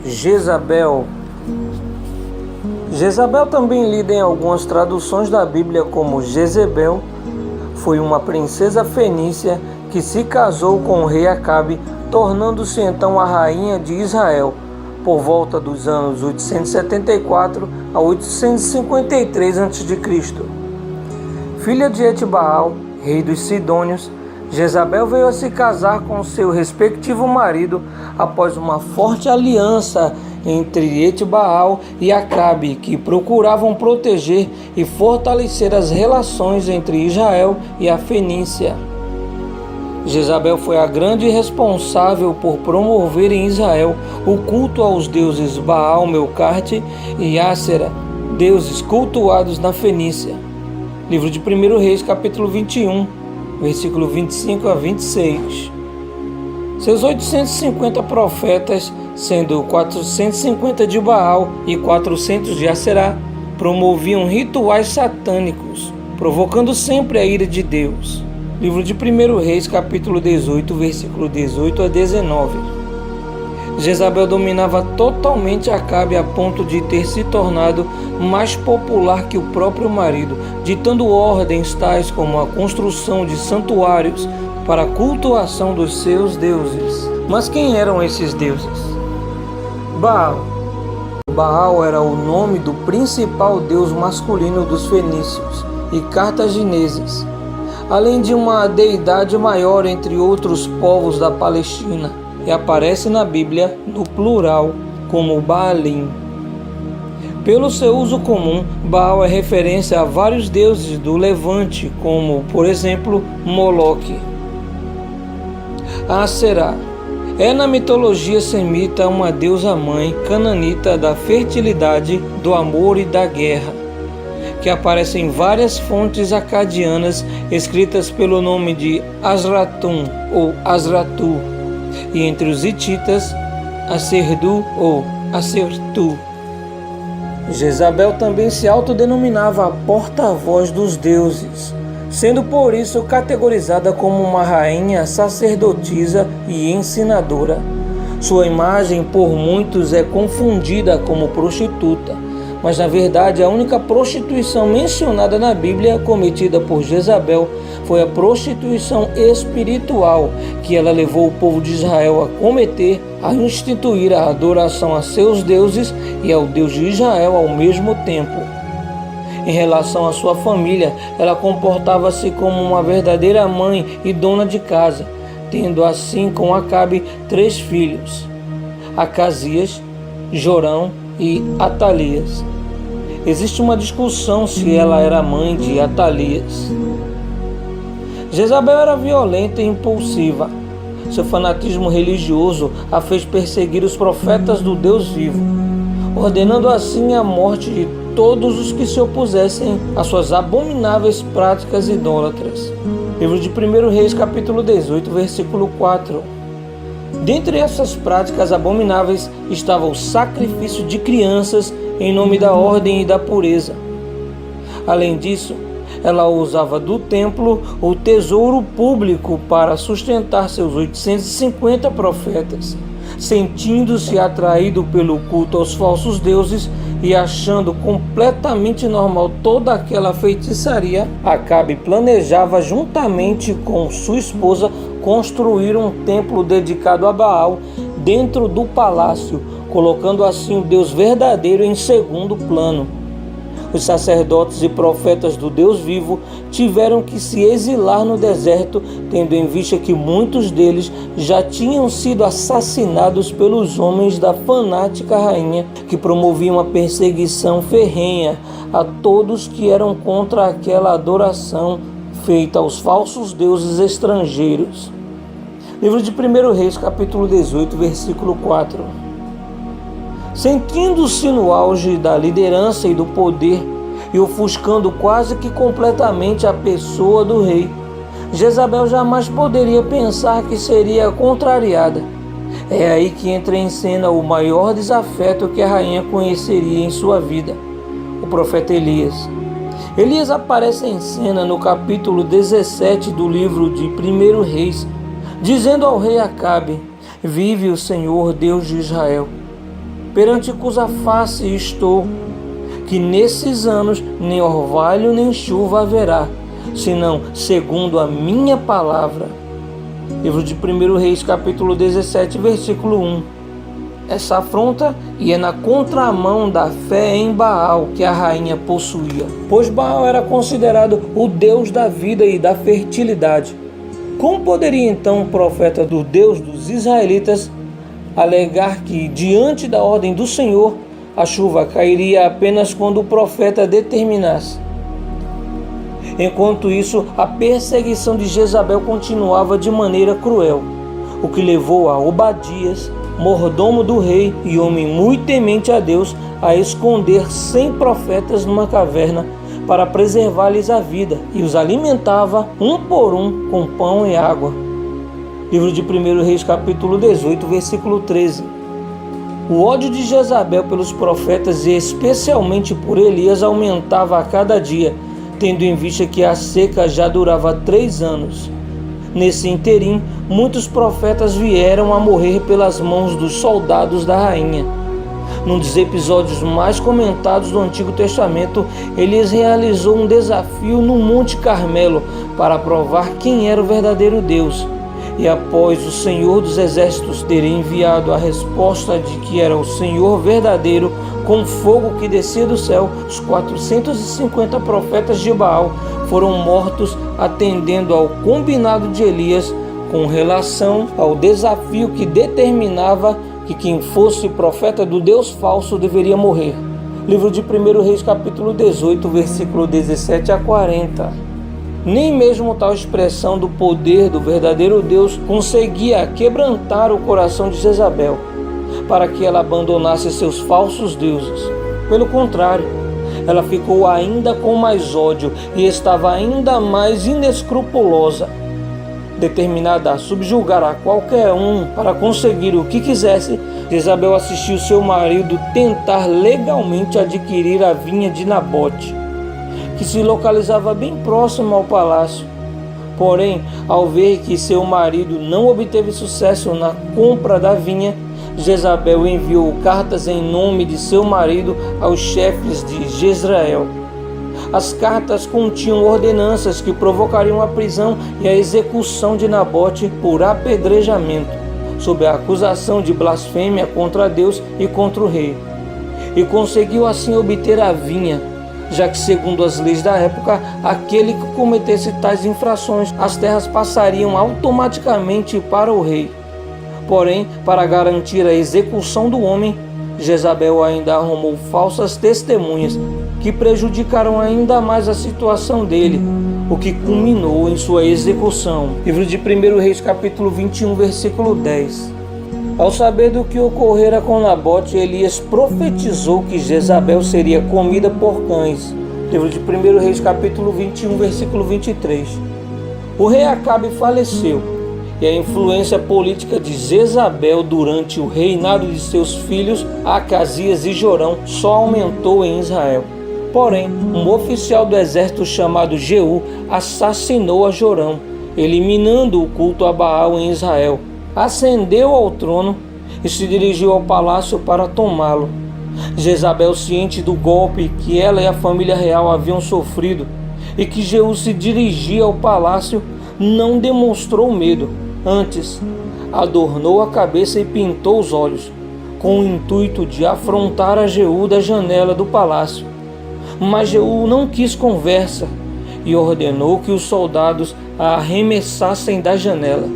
Jezabel. Jezabel, também lida em algumas traduções da Bíblia como Jezebel, foi uma princesa fenícia que se casou com o rei Acabe, tornando-se então a rainha de Israel, por volta dos anos 874 a 853 a.C. Filha de Etbaal, rei dos Sidônios, Jezabel veio a se casar com seu respectivo marido após uma forte aliança entre Etbaal e Acabe, que procuravam proteger e fortalecer as relações entre Israel e a Fenícia. Jezabel foi a grande responsável por promover em Israel o culto aos deuses Baal, Melcarte e Ácera, deuses cultuados na Fenícia. Livro de 1 Reis, capítulo 21, versículo 25 a 26. Seus 850 profetas, sendo 450 de Baal e 400 de Ácera, promoviam rituais satânicos, provocando sempre a ira de Deus. Livro de 1 Reis, capítulo 18, versículo 18 a 19. Jezabel dominava totalmente Acabe a ponto de ter se tornado mais popular que o próprio marido, ditando ordens tais como a construção de santuários para a cultuação dos seus deuses. Mas quem eram esses deuses? Baal. Baal era o nome do principal deus masculino dos fenícios e cartagineses, além de uma deidade maior entre outros povos da Palestina, e aparece na Bíblia no plural como Baalim. Pelo seu uso comum, Baal é referência a vários deuses do Levante, como, por exemplo, Moloque. Ácera é na mitologia semita uma deusa-mãe cananita da fertilidade, do amor e da guerra, que aparece em várias fontes acadianas escritas pelo nome de Asratum ou Asratu, e entre os hititas, Acerdu ou Acertu. Jezabel também se autodenominava a porta-voz dos deuses, sendo por isso categorizada como uma rainha sacerdotisa e ensinadora. Sua imagem por muitos é confundida como prostituta, mas na verdade a única prostituição mencionada na Bíblia cometida por Jezabel foi a prostituição espiritual que ela levou o povo de Israel a cometer, a instituir a adoração a seus deuses e ao Deus de Israel ao mesmo tempo. Em relação à sua família, ela comportava-se como uma verdadeira mãe e dona de casa, tendo assim com Acabe 3 filhos: Acasias, Jorão e Atalias. Existe uma discussão se ela era mãe de Atalias. Jezabel era violenta e impulsiva. Seu fanatismo religioso a fez perseguir os profetas do Deus vivo, ordenando assim a morte de todos os que se opusessem às suas abomináveis práticas idólatras. Livro de 1 Reis, capítulo 18, versículo 4. Dentre essas práticas abomináveis estava o sacrifício de crianças em nome da ordem e da pureza. Além disso, ela usava do templo o tesouro público para sustentar seus 850 profetas, sentindo-se atraído pelo culto aos falsos deuses e achando completamente normal toda aquela feitiçaria, Acabe planejava juntamente com sua esposa construir um templo dedicado a Baal dentro do palácio, colocando assim o Deus verdadeiro em segundo plano. Os sacerdotes e profetas do Deus vivo tiveram que se exilar no deserto, tendo em vista que muitos deles já tinham sido assassinados pelos homens da fanática rainha, que promoviam uma perseguição ferrenha a todos que eram contra aquela adoração feita aos falsos deuses estrangeiros. Livro de 1 Reis, capítulo 18, versículo 4. Sentindo-se no auge da liderança e do poder e ofuscando quase que completamente a pessoa do rei, Jezabel jamais poderia pensar que seria contrariada. É aí que entra em cena o maior desafeto que a rainha conheceria em sua vida, o profeta Elias. Elias aparece em cena no capítulo 17 do livro de 1 Reis, dizendo ao rei Acabe: "Vive o Senhor, Deus de Israel, perante cuja face estou, que nesses anos nem orvalho nem chuva haverá, senão segundo a minha palavra. Livro de 1 Reis, capítulo 17, versículo 1. Essa afronta ia na contramão da fé em Baal que a rainha possuía, pois Baal era considerado o deus da vida e da fertilidade. Como poderia então o profeta do Deus dos israelitas alegar que, diante da ordem do Senhor, a chuva cairia apenas quando o profeta determinasse? Enquanto isso, a perseguição de Jezabel continuava de maneira cruel, o que levou a Obadias, mordomo do rei e homem muito temente a Deus, a esconder 100 profetas numa caverna para preservar-lhes a vida, e os alimentava um por um com pão e água. Livro de 1 Reis, capítulo 18, versículo 13. O ódio de Jezabel pelos profetas, e especialmente por Elias, aumentava a cada dia, tendo em vista que a seca já durava 3 anos. Nesse interim, muitos profetas vieram a morrer pelas mãos dos soldados da rainha. Num dos episódios mais comentados do Antigo Testamento, Elias realizou um desafio no Monte Carmelo para provar quem era o verdadeiro Deus. E após o Senhor dos Exércitos ter enviado a resposta de que era o Senhor verdadeiro, com fogo que descia do céu, os 450 profetas de Baal foram mortos atendendo ao combinado de Elias com relação ao desafio que determinava que quem fosse profeta do Deus falso deveria morrer. Livro de 1 Reis, capítulo 18, versículo 17 a 40. Nem mesmo tal expressão do poder do verdadeiro Deus conseguia quebrantar o coração de Jezabel, para que ela abandonasse seus falsos deuses. Pelo contrário, ela ficou ainda com mais ódio e estava ainda mais inescrupulosa, determinada a subjugar a qualquer um para conseguir o que quisesse. Jezabel assistiu seu marido tentar legalmente adquirir a vinha de Nabote, que se localizava bem próximo ao palácio. Porém, ao ver que seu marido não obteve sucesso na compra da vinha, Jezabel enviou cartas em nome de seu marido aos chefes de Jezreel. As cartas continham ordenanças que provocariam a prisão e a execução de Nabote por apedrejamento, sob a acusação de blasfêmia contra Deus e contra o rei. E conseguiu assim obter a vinha, já que, segundo as leis da época, aquele que cometesse tais infrações, as terras passariam automaticamente para o rei. Porém, para garantir a execução do homem, Jezabel ainda arrumou falsas testemunhas que prejudicaram ainda mais a situação dele, o que culminou em sua execução. Livro de 1 Reis, capítulo 21, versículo 10. Ao saber do que ocorrera com Nabote, Elias profetizou que Jezabel seria comida por cães. Livro de 1 Reis, capítulo 21, versículo 23. O rei Acabe faleceu, e a influência política de Jezabel durante o reinado de seus filhos Acasias e Jorão só aumentou em Israel. Porém, um oficial do exército chamado Jeú assassinou a Jorão, eliminando o culto a Baal em Israel. Ascendeu ao trono e se dirigiu ao palácio para tomá-lo. Jezabel, ciente do golpe que ela e a família real haviam sofrido e que Jeú se dirigia ao palácio, não demonstrou medo. Antes, adornou a cabeça e pintou os olhos, com o intuito de afrontar a Jeú da janela do palácio. Mas Jeú não quis conversa e ordenou que os soldados a arremessassem da janela.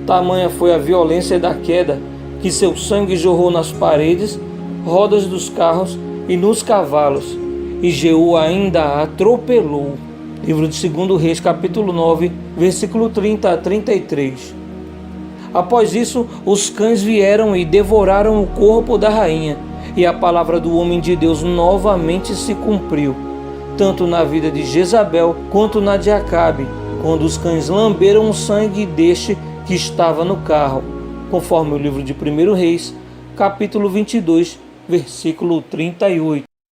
Tamanha foi a violência da queda que seu sangue jorrou nas paredes, rodas dos carros e nos cavalos, e Jeú ainda a atropelou. Livro de 2 Reis, capítulo 9, versículo 30 a 33. Após isso, os cães vieram e devoraram o corpo da rainha, e a palavra do homem de Deus novamente se cumpriu, tanto na vida de Jezabel quanto na de Acabe, quando os cães lamberam o sangue deste que estava no carro, conforme o livro de 1 Reis, capítulo 22, versículo 38.